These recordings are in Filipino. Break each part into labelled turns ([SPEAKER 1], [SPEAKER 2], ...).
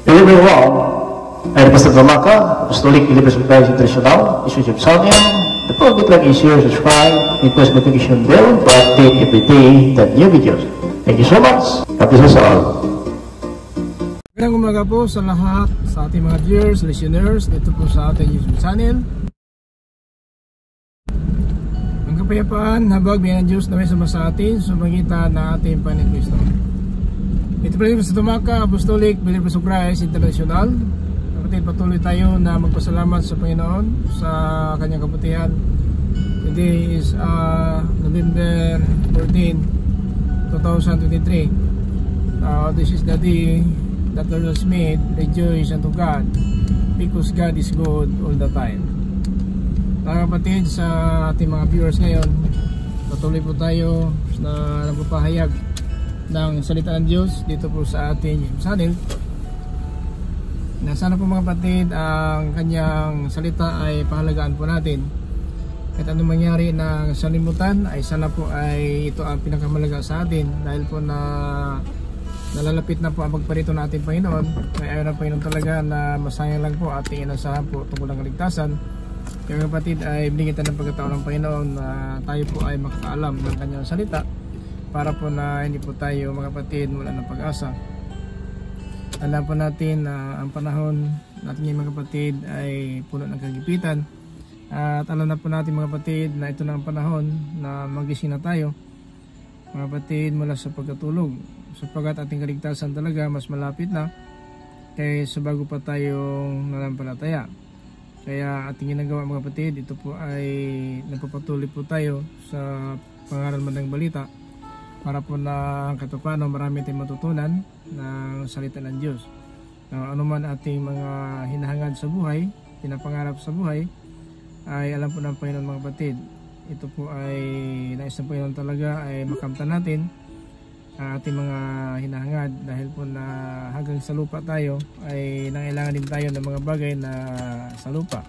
[SPEAKER 1] Hello everyone, I'm Pastor Damaka, Apostolic Believers of Christ International, Institute of Sonian. The pulpit like is here, subscribe, and press notification bell to update every day the new videos. Thank you so much. God bless us all.
[SPEAKER 2] Magandang umaga po sa lahat, sa ating mga viewers, listeners, dito po sa ating YouTube channel. Ang kapayapaan, habag, biyan ng Diyos na may sama sa atin, sumagitan na ating Panginoon Kristo. Ito pa rin sa Damaka, Apostolic Believers of Christ International. Kapatid, patuloy tayo na magpasalamat sa Panginoon sa kanyang kabutihan. Today is November 14, 2023. This is the day that the Lord has made. Rejoice unto God, because God is good all the time. Mga kapatid, sa ating mga viewers ngayon, patuloy po tayo na nagpapahayag ng salita ng Diyos dito po sa ating channel. Na sana po mga kapatid, ang kanyang salita ay pahalagaan po natin. Kahit anong mangyari ng salimutan, ay sana po ay ito ang pinakamalaga sa atin, dahil po na nalalapit na po ang pagparito ng ating Panginoon. Kaya ayaw ng Panginoon talaga na masayang lang po ating inasahan po tungkol ng kaligtasan. Kaya mga kapatid, ay binigyan tayo ng pagkataon ng Panginoon na tayo po ay makakaalam ng kanyang salita, para po na hindi po tayo mga kapatid wala ng pag-asa. Alam po natin na ang panahon natin mga kapatid ay puno ng kagipitan. At alam na po natin mga kapatid na ito na ang panahon na magising na tayo mga kapatid mula sa pagkatulog, sapagkat ating kaligtasan talaga mas malapit na kaysa bago pa tayong nanampalataya. Kaya ating ginagawa mga kapatid, ito po ay nagpapatuloy po tayo sa pangaral man ng balita, para po na kahit paano marami tayong matutunan ng salita ng Diyos. Ano man ating mga hinahangad sa buhay, pinapangarap sa buhay, ay alam po ng Panginoon mga kapatid, ito po ay nais ng Panginoon talaga ay makamtan natin ating mga hinahangad, dahil po na hanggang sa lupa tayo ay nangailangan din tayo ng mga bagay na sa lupa.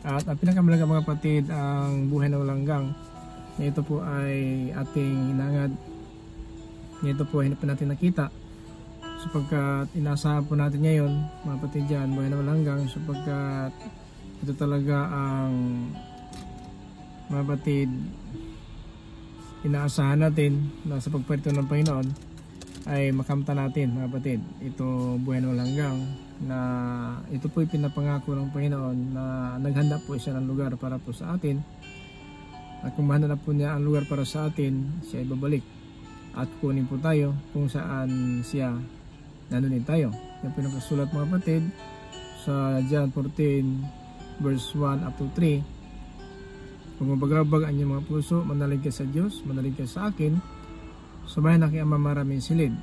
[SPEAKER 2] At ang pinakamalaga mga kapatid, ang buhay na walang hanggang, ito po ay ating hinahangad. Ito po ay hindi pa natin nakita, sapagkat inaasahan po natin ngayon mga kapatid dyan, buhay na walang hanggang, sapagkat ito talaga ang mga kapatid inaasahan natin na sa pagparito ng Panginoon ay makamtan natin mga kapatid. Ito buhay na walang hanggang, na ito po ay pinapangako ng Panginoon na naghanda po siya ng lugar para po sa atin, at kung mahanda na po niya ang lugar para sa atin, siya ay babalik at kunin po tayo kung saan siya nanunin tayo. Yung pinakasulat mga kapatid sa John 14 verse 1 up to 3. Kung mabagrabag ang inyong mga puso, manalig ka sa Diyos, manalig ka sa akin, sabayan na kay Ama maraming silid.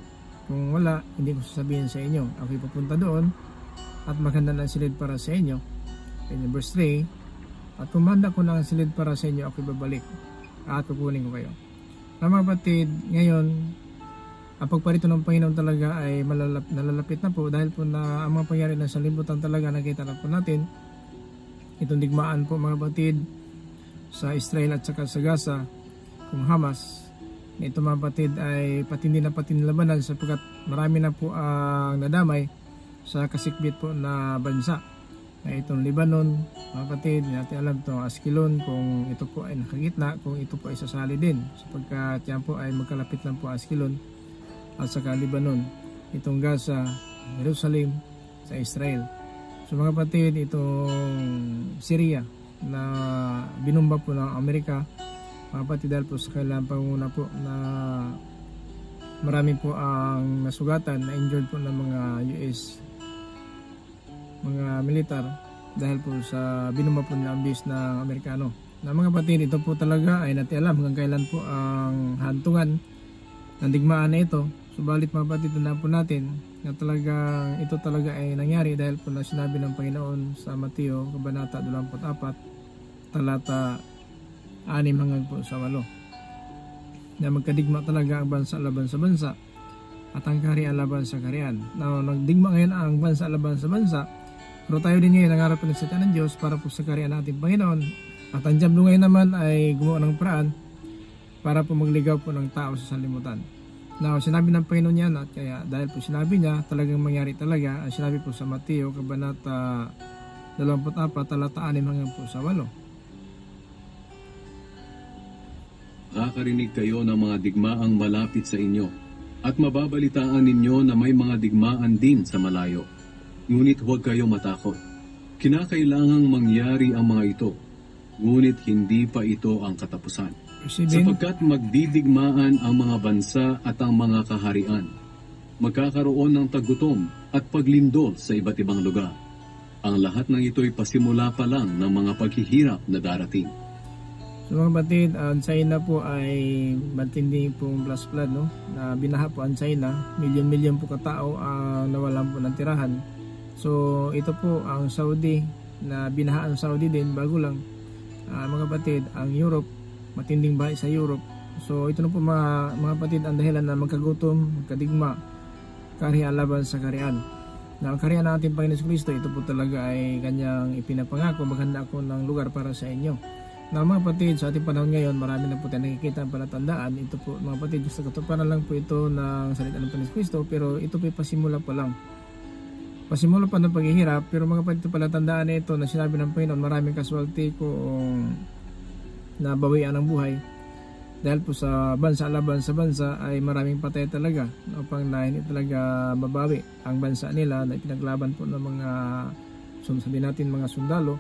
[SPEAKER 2] Kung wala, hindi ko sasabihin sa inyo, ako'y papunta doon at maghanda ng silid para sa inyo. And verse 3, at kung mahanda ko na ang silid para sa inyo, ako'y babalik at kukunin ko kayo. Mga kapatid, ngayon ang pagparito ng Panginoon talaga ay nalalapit na po, dahil po na ang mga pangyari ng salimutan talaga nakita na po natin. Itong digmaan po mga kapatid sa Israel at saka sa Gaza, kung Hamas, ito mga kapatid ay patindi na labanan, sapagkat marami na po ang nadamay sa kasikbit po na bansa. Itong Lebanon mga kapatid, hindi natin alam itong Askelon kung ito po ay nakagitna, kung ito po ay sasali din, sapagkat yan po ay magkalapit lang po Askelon at saka Lebanon. Itong Gaza, Jerusalem sa Israel. So mga kapatid, itong Syria na binumba po ng Amerika mga kapatid, dahil po sa kailang panguna po na marami po ang nasugatan, na injured po ng mga US mga militar, dahil po sa binumba po nila ang base ng Amerikano. Na mga kapatid, ito po talaga ay natin alam hanggang kailan po ang hantungan ng digmaan na ito. Subalit mga kapatid, tandaan po natin na talagang ito talaga ay nangyari, dahil po na sinabi ng Panginoon sa Mateo Kabanata 24 talata 6 hanggang po sa 8, na magkadigma talaga ang bansa laban sa bansa at ang kaharian laban sa kaharian. Now, nagdigma ngayon ang bansa laban sa bansa, pero tayo din ngayon nangarap ng salita ng Diyos para po sa kaharian natin Panginoon. At ang Diablo ngayon naman ay gumawa ng paraan para po magligaw po ng tao sa salimutan. Now, sinabi ng Panginoon yan at kaya dahil po sinabi niya, talagang mangyari talaga. Ang sinabi po sa Mateo, Kabanata 24, talata 6 hanggang po sa 8.
[SPEAKER 3] Makakarinig kayo ng mga digmaang malapit sa inyo, at mababalitaan ninyo na may mga digmaan din sa malayo. Ngunit huwag kayo matakot. Kinakailangang mangyari ang mga ito, ngunit hindi pa ito ang katapusan. Sapagkat magdidigmaan ang mga bansa at ang mga kaharian. Magkakaroon ng tagutom at paglindol sa iba't ibang lugar. Ang lahat ng ito'y pasimula pa lang ng mga paghihirap na darating.
[SPEAKER 2] So mga batid, ang China po ay matindi pong flash flood, no? Na binaha po ang China, milyon-milyon po katao ang nawalan po ng tirahan. So ito po ang Saudi, na binaha ang Saudi din, bago lang. Mga batid, ang Europe, matinding bahay sa Europe. So ito na po mga batid ang dahilan na magkagutom, magkadigma, kaharian laban sa kaharian. Na ang kaharian ng ating Panginoon Kristo, ito po talaga ay kanyang ipinapangako, maghanda ako ng lugar para sa inyo. Na mga kapatid, sa ating panahon ngayon, marami na po tayo nakikita ang palatandaan. Ito po mga kapatid, gusto katuparan lang po ito ng salita ng Panginoon Kristo, pero ito po pasimula pa lang. Pasimula pa ng paghihirap, pero mga kapatid, ito palatandaan na ito na sinabi ng Panginoon, maraming kaswalti kung nabawian ng buhay. Dahil po sa bansa laban sa bansa ay maraming patay talaga upang na hindi talaga babawi ang bansa nila na ipinaglaban po ng mga, sabihin natin, mga sundalo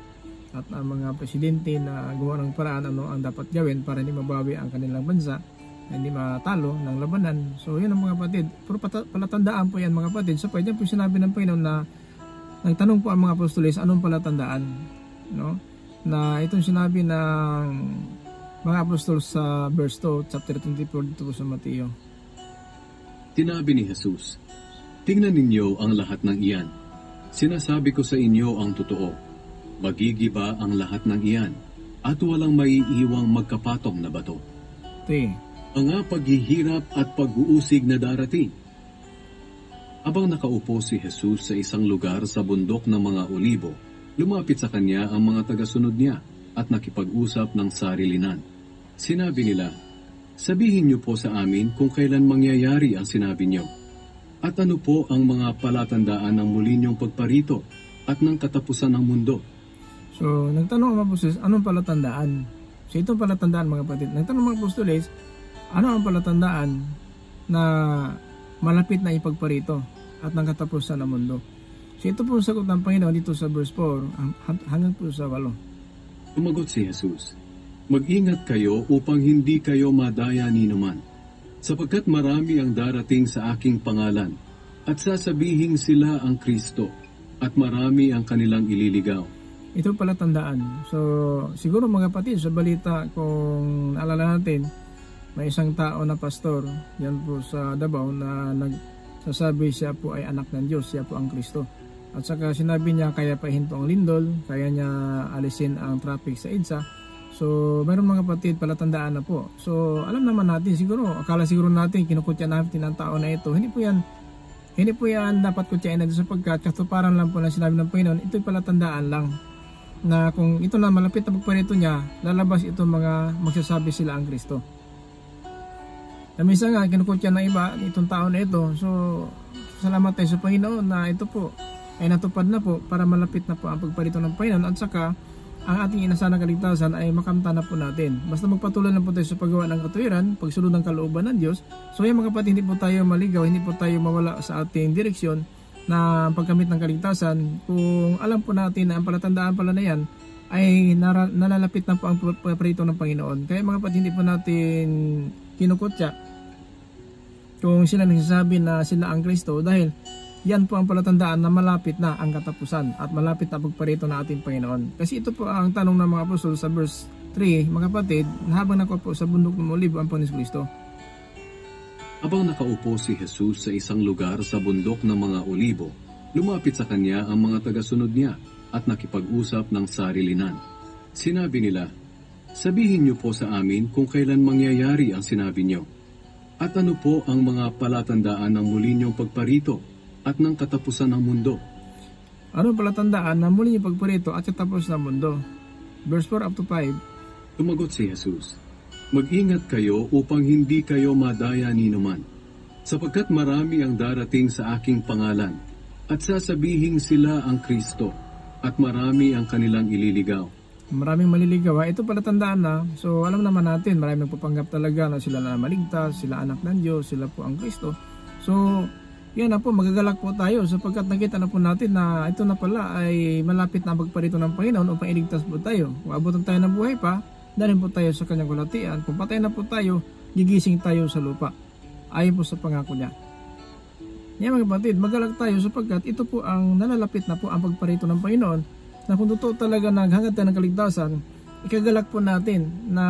[SPEAKER 2] at ang mga presidente na gumawa ng paraan ano ang dapat gawin para hindi mabawi ang kanilang bansa, hindi matalo ng labanan. So yun ang mga kapatid, pero palatandaan po yan mga kapatid. So pwede po sinabi ng Panginoon na nagtanong po ang mga apostoles, anong palatandaan, no? Na itong sinabi ng mga apostol sa verse 2, chapter 24 dito sa Mateo.
[SPEAKER 3] Tinabi ni Jesus, tingnan ninyo ang lahat ng iyan. Sinasabi ko sa inyo ang totoo. Magigiba ang lahat ng iyan, at walang maiiwang magkapatong na bato. Mga paghihirap at pag-uusig na darating. Habang nakaupo si Jesus sa isang lugar sa bundok ng mga Olibo, lumapit sa kanya ang mga tagasunod niya at nakipag-usap ng sarilinan. Sinabi nila, sabihin niyo po sa amin kung kailan mangyayari ang sinabi niyo. At ano po ang mga palatandaan ng muli niyong pagparito at ng katapusan ng mundo?
[SPEAKER 2] So, nagtanong ang mga apostoles, anong palatandaan? So, itong palatandaan mga kapatid. Nagtanong mga apostoles, ano ang palatandaan na malapit na ipagparito at ng katapusan ng mundo? So ito po ang sagot ng Panginoon dito sa verse 4 hanggang po sa 8.
[SPEAKER 3] Tumagot si Jesus, mag-ingat kayo upang hindi kayo madaya ni numan, sapagkat marami ang darating sa aking pangalan, at sasabihin sila ang Kristo, at marami ang kanilang ililigaw.
[SPEAKER 2] Ito pala tandaan. So siguro mga kapatid, sa balita kung naalala natin, may isang tao na pastor yan po sa Davao na nagsasabi siya po ay anak ng Diyos, siya po ang Kristo. At saka sinabi niya kaya pahinto ang lindol, kaya niya alisin ang traffic sa EDSA. So mayroon mga kapatid palatandaan na po. So alam naman natin siguro, akala siguro natin kinukutya natin ang tao na ito. Hindi po yan dapat kutyain natin sapagkat katuparan lang po na sinabi ng Panginoon. Ito'y palatandaan lang na kung ito na malapit na pagparito niya, lalabas itong mga magsasabi sila ang Kristo. Na minsan nga kinukutya ng iba itong tao na ito. So salamat tayo sa Panginoon na ito po ay natupad na po para malapit na po ang pagparito ng Panginoon at saka ang ating inasanang kaligtasan ay makamta na po natin. Basta magpatuloy lang po tayo sa paggawa ng katuwiran, pagsunod ng kalooban ng Diyos. So yan mga kapatid, hindi po tayo maligaw, hindi po tayo mawala sa ating direksyon na pagkamit ng kaligtasan. Kung alam po natin na ang palatandaan pala na yan ay nalalapit na po ang pagparito ng Panginoon. Kaya mga kapatid, hindi po natin kinukutya kung sila nagsasabi na sila ang Kristo dahil yan po ang palatandaan na malapit na ang katapusan at malapit na pagparito ng ating Panginoon. Kasi ito po ang tanong ng mga apostol sa verse 3, mga kapatid, na habang nakaupo sa bundok ng Olibo ang Panginoon Kristo.
[SPEAKER 3] Habang nakaupo si Jesus sa isang lugar sa bundok ng mga Olibo, lumapit sa kanya ang mga tagasunod niya at nakipag-usap ng sarilinan. Sinabi nila, sabihin niyo po sa amin kung kailan mangyayari ang sinabi niyo. At ano po ang mga palatandaan ng muli niyong pagparito at ng katapusan ng mundo?
[SPEAKER 2] Ano palatandaan na muli niyong pagparito at katapusan ng mundo? Verse 4 up to 5.
[SPEAKER 3] Tumagot si Jesus, mag-ingat kayo upang hindi kayo madaya ni numan, Sapagkat marami ang darating sa aking pangalan, at sasabihing sila ang Kristo, at marami ang kanilang ililigaw.
[SPEAKER 2] Maraming maliligaw. Ito pala tandaan na. So alam naman natin, maraming nagpapanggap talaga na sila na maligtas, sila anak ng Diyos, sila po ang Kristo. So yan na po, magagalak po tayo sapagkat nakita na po natin na ito na pala ay malapit na pagparito ng Panginoon upang iligtas po tayo. Kung abutan tayo ng buhay pa, dalhin po tayo sa kanyang kalatian. Kung patay na po tayo, gigising tayo sa lupa. Ayon po sa pangako niya. Yan mga kapatid, magagalak tayo sapagkat ito po ang nalalapit na po ang pagparito ng Panginoon, na kung totoo talaga naghangad tayo ng kaligtasan, ikagalak po natin na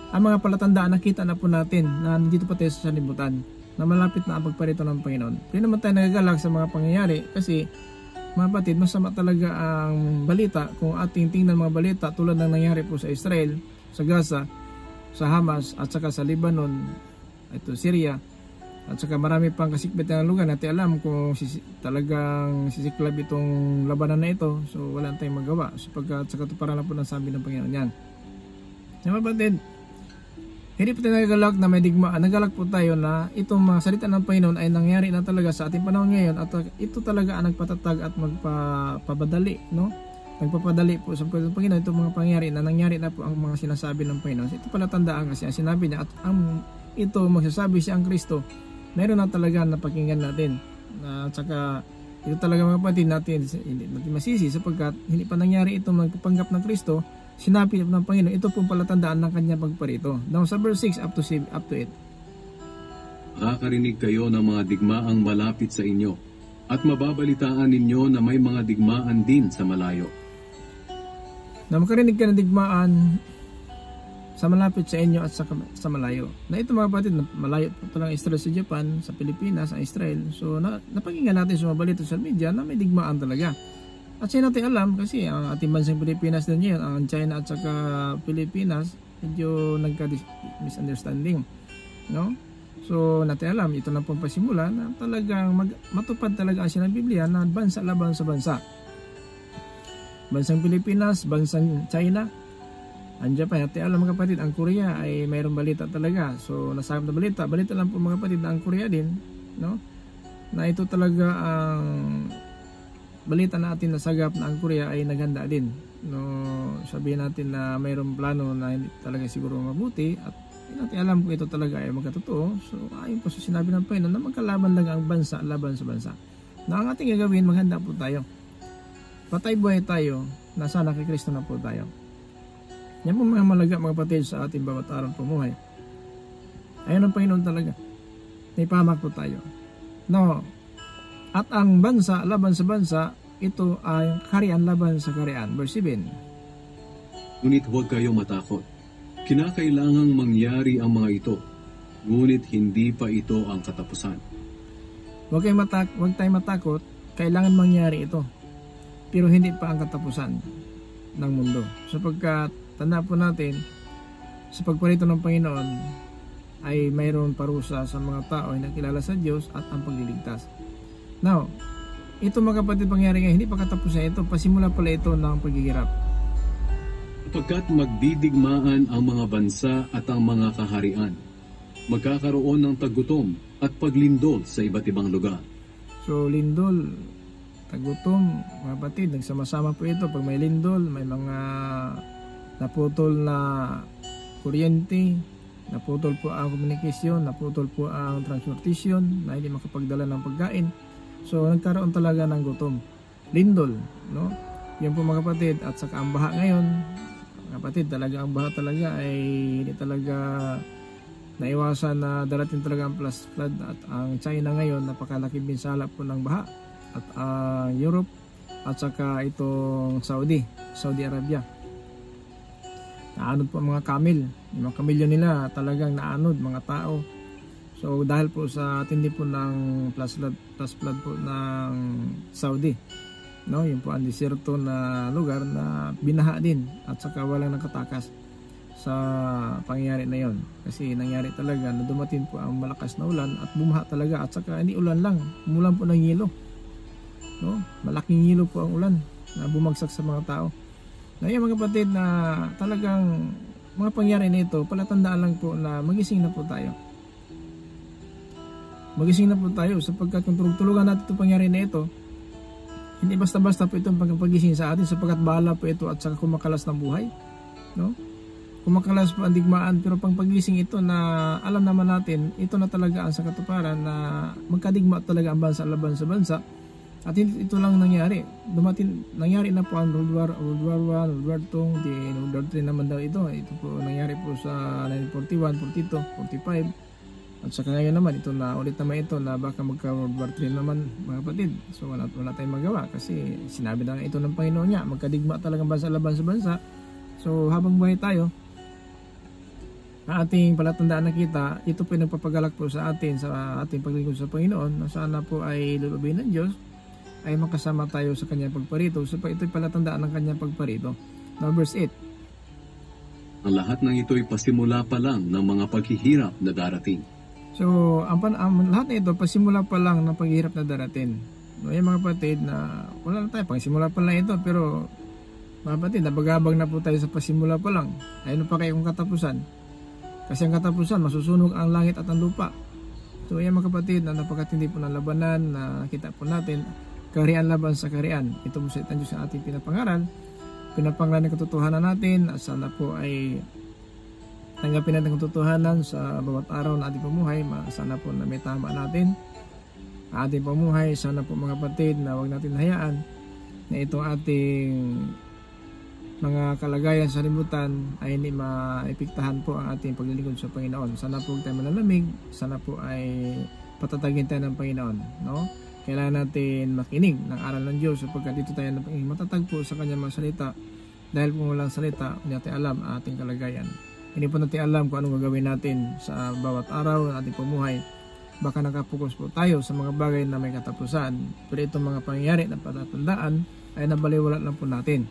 [SPEAKER 2] ang mga palatandaan nakita na po natin na nandito pa tayo sa sanlibutan, na malapit na ang pagparito ng Panginoon. Hindi naman tayo nagagalak sa mga pangyayari kasi mga kapatid, masama talaga ang balita kung ating tingnan mga balita tulad ng nangyari po sa Israel, sa Gaza, sa Hamas at saka sa Lebanon, ito Syria, at saka marami pang kasikbit ng lugar. Natin alam kung talagang sisiklab itong labanan na ito, so wala tayong magawa sapagkat sa katuparan na po ng sabi ng Panginoon yan. Mga kapatid, hindi po tayo nagagalak na may digmaan. Nagalak po tayo na itong mga salita ng Panginoon ay nangyari na talaga sa ating panahon ngayon at ito talaga ang nagpatatag at magpapadali, no? Nagpapadali po sa Panginoon itong mga pangyayari na nangyari na po ang mga sinasabi ng Panginoon. Ito pala tandaan kasi ang sinabi niya at ang ito magsasabi siya ang Kristo. Meron na talaga na pakinggan natin. At saka ito talaga mga kapatid natin hindi natin masisi sapagkat hindi pa nangyari itong magpapanggap ng Kristo. Sinabi ng Panginoon, ito pong palatandaan ng kanya pagparito. Now sa verse 6 up to 8.
[SPEAKER 3] Makakarinig kayo ng mga digmaang malapit sa inyo, at mababalitaan ninyo na may mga digmaan din sa malayo.
[SPEAKER 2] Na makarinig ka ng digmaan sa malapit sa inyo at sa malayo. Na ito mga kapatid, malayo po lang Israel sa Japan, sa Pilipinas, sa Israel. So napakinggan natin sa mga balita sa media na may digmaan talaga. At siya natin alam kasi ang ating bansang Pilipinas din ngayon, ang China at saka Pilipinas, medyo nagka-misunderstanding, no? So natin alam, ito na pong pasimula na talagang matupad talaga ang sinang Biblia na bansa laban sa bansa. Bansang Pilipinas, bansang China, andiyan pa natin alam mga kapatid, ang Korea ay mayroong balita talaga. So nasagap na balita lang po mga kapatid na ang Korea din, no? Na ito talaga ang balita natin na sagap na ang Korea ay naghanda din. No, sabihin natin na mayroong plano na hindi talaga siguro mabuti at hindi natin alam kung ito talaga ay magkatotoo. So ayon po sa sinabi ng Panginoon na magkalaban lang ang bansa laban sa bansa. Na ang ating gagawin, maghanda po tayo. Patay buhay tayo, nasa kay Kristo na po tayo. Yan po mga malaga mga kapatid sa ating bawat araw pumuhay. Ayon ang Panginoon talaga. May pahamak po tayo. No. At ang bansa laban sa bansa, ito ay kaharian laban sa kaharian. Verse 7.
[SPEAKER 3] Ngunit huwag kayo matakot. Kinakailangang mangyari ang mga ito, ngunit hindi pa ito ang katapusan.
[SPEAKER 2] Huwag tayong matakot, kailangan mangyari ito. Pero hindi pa ang katapusan ng mundo. Sapagkat, tanda po natin, sa pagparito ng Panginoon, ay mayroon parusa sa mga tao na nakilala sa Diyos at ang pagliligtas. Now, ito mga kapatid pangyari ngayon, hindi pa katapusan ito, pasimula pala ito ng paghihirap.
[SPEAKER 3] Sapagkat magdidigmaan ang mga bansa at ang mga kaharian, magkakaroon ng tagutom at paglindol sa iba't ibang lugar.
[SPEAKER 2] So lindol, tagutom, mga kapatid, nagsama-sama po ito. Pag may lindol, may mga naputol na kuryente, naputol po ang komunikasyon, naputol po ang transportasyon, na hindi makapagdala ng pagkain. So nagkaroon talaga ng gutom, lindol, no? Yan po mga kapatid. At saka ang baha ngayon, mga kapatid, talaga ang baha talaga ay hindi talaga naiwasan na darating talaga ang plus flood. At ang China ngayon, napakalaking binsala po ng baha. At Europe at saka itong Saudi Arabia, naanod po ang mga camel, yung mga kamilyo nila talagang naanod mga tao. So dahil po sa tindi po ng plus flood po ng Saudi, no, yun po ang desierto na lugar na binaha din at saka walang nakatakas sa pangyayari na yon. Kasi nangyari talaga na dumating po ang malakas na ulan at bumaha talaga, at saka hindi ulan lang, umulan po ng yelo, no? Malaking yelo po ang ulan na bumagsak sa mga tao. Na yung mga kapatid na talagang mga pangyayari nito, palatandaan lang po na magising na po tayo. magising na po tayo, sapagkat kung tulog-tulugan natin itong pangyari na ito, hindi basta-basta po itong pagpagising sa atin, sapagkat bahala po ito at saka kumakalas ng buhay, no? Kumakalas po ang digmaan, pero pang pagising ito na alam naman natin, ito na talaga ang sa katuparan na magkadigma talaga ang bansa laban sa bansa. At ito lang nangyari. Nangyari na po ang World War I, World War II, World War III naman daw ito. Ito po nangyari po sa 1941, 42, 45. At saka ngayon naman, ito na ulit naman ito na baka magka World War III naman, mga kapatid. So wala tayong magawa kasi sinabi na ito ng Panginoon niya, magkadigma talagang bansa laban sa bansa. So habang buhay tayo, ang ating palatandaan na kita, ito po nagpapagalak po sa atin sa ating paglingkod sa Panginoon, na sana po ay lulubin ng Diyos ay makasama tayo sa kanyang pagparito. So ito'y palatandaan ng kanyang pagparito. Now verse 8.
[SPEAKER 3] Ang lahat ng ito'y pasimula pa lang ng mga paghihirap na darating.
[SPEAKER 2] So ang lahat na ito pasimula pa lang ng paghihirap na darating. No, yung mga kapatid na wala na tayo, pasimula pa lang ito, pero mga kapatid, nabagabag na po tayo sa pasimula pa lang. Ayun pa kayo kung katapusan. Kasi ang katapusan, masusunog ang langit at ang lupa. So yan mga kapatid, na napakatindi po ng labanan na kita po natin, kaharian laban sa kaharian. Ito po sa Diyos ang ating pinapangaral, pinapangalanan ng katotohanan natin, at sana po ay tanggapin natin ang katotohanan sa bawat araw na ating pamuhay. Sana po na may tama natin ang ating pamuhay. Sana po mga kapatid na huwag natin hayaan na itong ating mga kalagayan sa libutan ay hindi maipiktahan po ang ating paglilingkod sa Panginoon. Sana po tayo malalamig, sana po ay patatagin tayo ng Panginoon, no? Kailangan natin makinig ng aral ng Diyos, sapagkat dito tayo matatag po sa kanyang mga salita, dahil kung walang salita, hindi natin alam ang ating kalagayan. Hindi po natin alam kung anong gagawin natin sa bawat araw ng ating pamuhay. Baka nakapokus po tayo sa mga bagay na may katapusan, pero itong mga pangyayari na patatandaan ay nabaliwala lang po natin.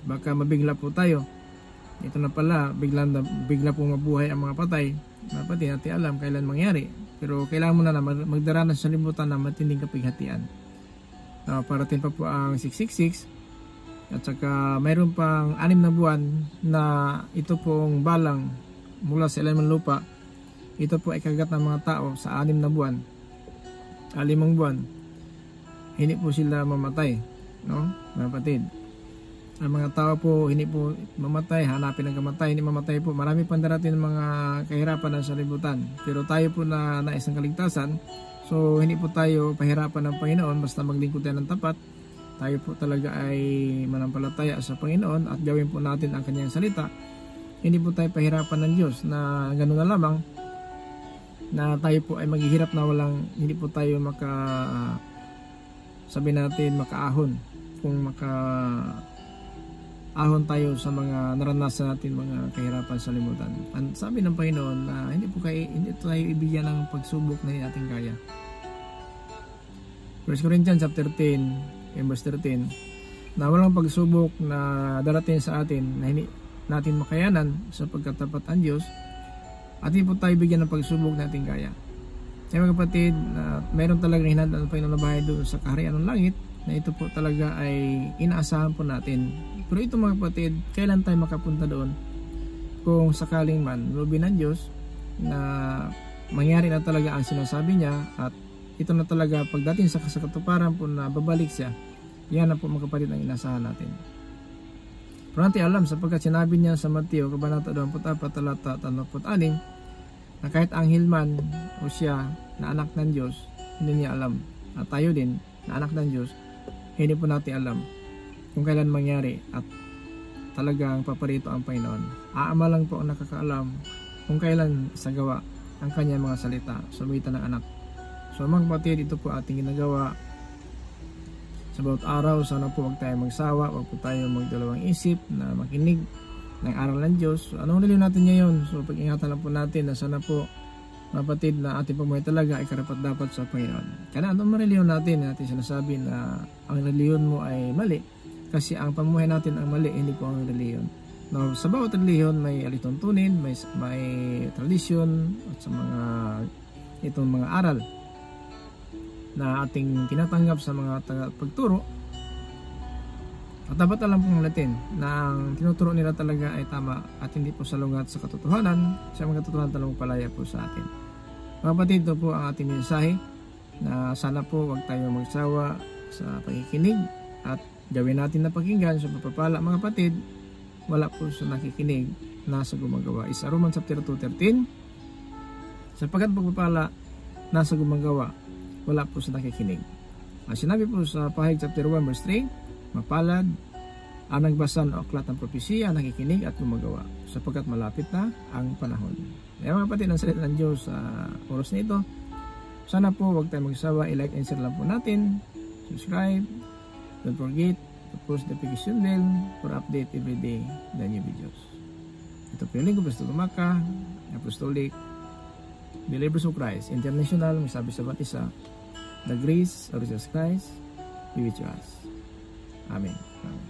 [SPEAKER 2] Baka mabigla po tayo. Ito na pala, bigla po mabuhay ang mga patay. Pati natin alam kailan mangyari. Pero kailangan mo na magdaranas sa libutan na matinding kapighatian. Parating pa po ang 666. At saka mayroon pang 6 na buwan na ito pong balang mula sa ilalim ng lupa. Ito po ay kagat ng mga tao sa 6 na buwan. 5 buwan. Hindi po sila mamatay. No? Mga kapatid. Ang mga tao po hindi po mamatay, hanapin ang kamatay, hindi mamatay po. Marami pang darating ng mga kahirapan sa libutan. Pero tayo po na nais ng kaligtasan, so hindi po tayo pahirapan ng Panginoon basta maglingkod tayo ng tapat. Tayo po talaga ay manampalataya sa Panginoon at gawin po natin ang kanyang salita. Hindi po tayo pahirapan ng Diyos na gano'n na lamang na tayo po ay maghihirap na hindi po tayo sabi natin makaahon. Kung ahon tayo sa mga naranasan natin mga kahirapan sa libutan. Ang sabi ng Panginoon na hindi tayo ibigyan ng pagsubok na ating kaya. 1 Corinthians chapter 10 verse 13, na walang pagsubok na darating sa atin na hindi natin makayanan sapagkat tapat ang Diyos, at hindi po tayo bigyan ng pagsubok na ating kaya. Kaya mga kapatid, mayroon talagang hinanda ng Panginoon na bahay doon sa kaharian ng langit, na ito po talaga ay inaasahan po natin. Pero ito mga kapatid, kailan tayo makapunta doon? Kung sakaling man, lubin ng Diyos na mangyari na talaga ang sinasabi niya, at ito na talaga pagdating sa katuparan po na babalik siya, yan na po mga kapatid ang inaasahan natin. Pero natin alam, sapagkat sinabi niya sa Mateo, Kabanata 24, talata 36, na kahit anghel man o siya na anak ng Diyos, hindi niya alam. At tayo din, na anak ng Diyos, hindi po natin alam kung kailan mangyari at talagang paparito ang Panginoon. Aama lang po ang nakakaalam kung kailan isagawa ang kanyang mga salita sa pagitan ng anak. So mga kapatid, ito po ating ginagawa sa bawat araw. Sana po huwag tayo magsawa, huwag po tayo magdalawang isip na makinig ng aral ng Diyos. So, anong reliyon natin ngayon? So pag-ingatan lang po natin na sana po mga kapatid na ating pamuhay talaga ay karapat-dapat sa Panginoon. Kaya anong reliyon natin sinasabi na ang reliyon mo ay mali, kasi ang pamuhay natin ang mali, hindi po ang reliyon. Now, sa bawat reliyon may alituntunin, may tradisyon at sa itong mga aral na ating tinatanggap sa mga pagturo. At dapat alam pong natin na ang tinuturo nila talaga ay tama at hindi po salungat sa katotohanan, sa mga katotohanan talagang palaya po sa atin. Mga kapatid, ito po ang ating mensahe na sana po huwag tayo magsawa sa pakikinig at gawin natin na pakinggan sa pagpapala. Mga kapatid, wala po sa nakikinig, nasa gumagawa. Isa Romans chapter 2:13, sapagkat pagpapala nasa gumagawa, wala po sa nakikinig. Ang sinabi po sa Pahayag chapter 1 verse 3, mapalad ang nagbasa ng aklat ng propesiya, nakikinig at gumagawa, sapagkat malapit na ang panahon. Kaya mga kapatid, ang salita ng Diyos sa oras na ito, sana po huwag tayo magsawa, i-like and share lang po natin, subscribe, don't forget to push the notification bell for update every day the new videos. Ito po yung linggo, Pastor Tumaka, Apostolic Believers of Christ International. May sabi sa bawat isa, the grace of Jesus Christ be with us. Amen. Amen.